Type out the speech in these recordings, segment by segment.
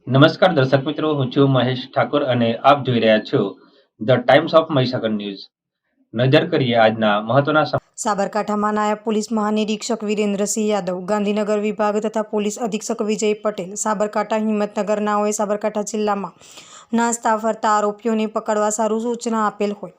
નમસ્કાર દર્શક મિત્રો, હું છું મહેશ ઠાકોર અને આપ જોઈ રહ્યા છો the Times of Mahisagar news. નજર કરીએ આજના મહત્વના સાબરકાંઠામાં નાયબ પોલીસ મહાનિરીક્ષક વિરેન્દ્રસિંહ યાદવ, ગાંધીનગર વિભાગ તથા પોલીસ અધિક્ષક વિજય પટેલ, સાબરકાંઠા હિંમતનગર નાઓએ સાબરકાંઠા જિલ્લામાં નાસ્તા ફરતા આરોપીઓને પકડવા સારું સૂચના આપેલ હોય,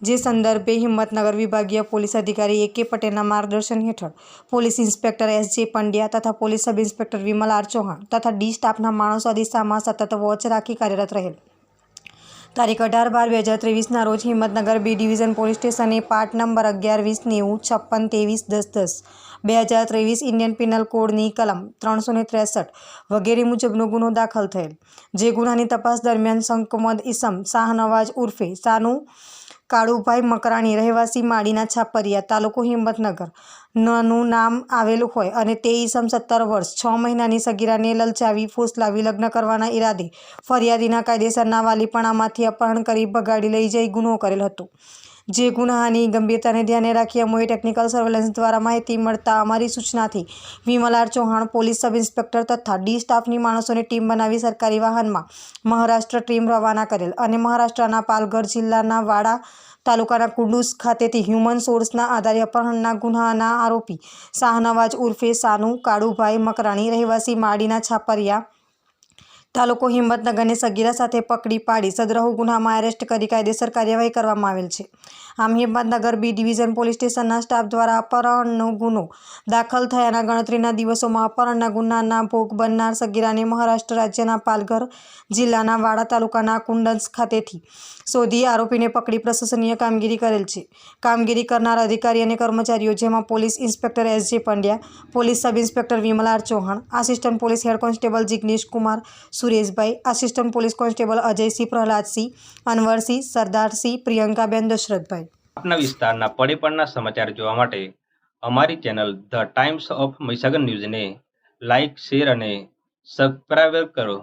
જે સંદર્ભે હિંમતનગર વિભાગીય પોલીસ અધિકારી એ.કે. પટેલના માર્ગદર્શન હેઠળ પોલીસ ઇન્સ્પેક્ટર એસ.જે. પંડ્યા તથા police sub inspector Vimal R Chauhan તથા ડી સ્ટાફના માણસો આ દિશામાં સતત વોચ રાખી કાર્યરત રહેલ. તારીખ 18/12/2023ના રોજ હિંમતનગર બી ડિવિઝન પોલીસ સ્ટેશને પાર્ટ નંબર 11-20-90-56-23-10-2023 ઇન્ડિયન પિનલ કોડની કલમ 363 વગેરે મુજબનો ગુનો દાખલ થયેલ, જે ગુનાની તપાસ દરમિયાન શંકમદ ઇસમ શાહનવાજ ઉર્ફે સાનુ કાળુભાઈ મકરાણી રહેવાસી માડીના છાપરિયા તાલુકો હિંમતનગર નું નામ આવેલું હોય અને તે ઇસમ 17 વર્ષ 6 મહિનાની સગીરાને લલચાવી ફોસલાવી લગ્ન કરવાના ઈરાદે ફરિયાદીના કાયદેસરના વાલીપણામાંથી અપહરણ કરી ભગાડી લઈ જઈ ગુનો કરેલ હતો. જે ગુનાની ગંભીરતાને ધ્યાને રાખી અમોએ ટેકનિકલ સર્વેલન્સ દ્વારા માહિતી મળતા અમારી સૂચનાથી Vimal R Chauhan police sub inspector તથા ડી સ્ટાફની માણસોની ટીમ બનાવી સરકારી વાહનમાં મહારાષ્ટ્ર ટીમ રવાના કરેલ અને મહારાષ્ટ્રના પાલઘર જિલ્લાના વાડા તાલુકાના કુંડુસ ખાતેથી હ્યુમન સોર્સના આધારે અપહરણના ગુન્હાના આરોપી શાહનવાજ ઉર્ફે સાનુ કાળુભાઈ મકરાણી રહેવાસી માડીના છાપરિયા તાલુકો હિંમતનગરને સગીરા સાથે પકડી પાડી સદરહુ ગુન્હામાં એરેસ્ટ કરી કાયદેસર કાર્યવાહી કરવામાં આવેલ છે. આમ હિંમતનગર બી ડિવિઝન પોલીસ સ્ટેશનના સ્ટાફ દ્વારા અપહરણનો ગુનો દાખલ થયાના ગણતરીના દિવસોમાં અપહરણના ગુનાના ભોગ બનનાર સગીરાને મહારાષ્ટ્ર રાજ્યના પાલઘર જિલ્લાના વાડા તાલુકાના કુંડસ ખાતેથી શોધી આરોપીને પકડી પ્રશંસનીય કામગીરી કરેલ છે. કામગીરી કરનાર અધિકારી અને કર્મચારીઓ જેમાં police inspector S J. Pandya, police sub inspector Vimal R Chauhan, assistant police head constable Jignesh Kumar Sureshbhai, assistant police constable Ajaysinh Pralhadsinh, Anwarsinh, Sardarsinh, Priyankaben Dashrathbhai. આપના વિસ્તારના પડે પડના સમાચાર જોવા માટે અમારી channel the Times of Mahisagar ન્યૂઝને લાઇક, શેર અને સબસ્ક્રાઇબ કરો.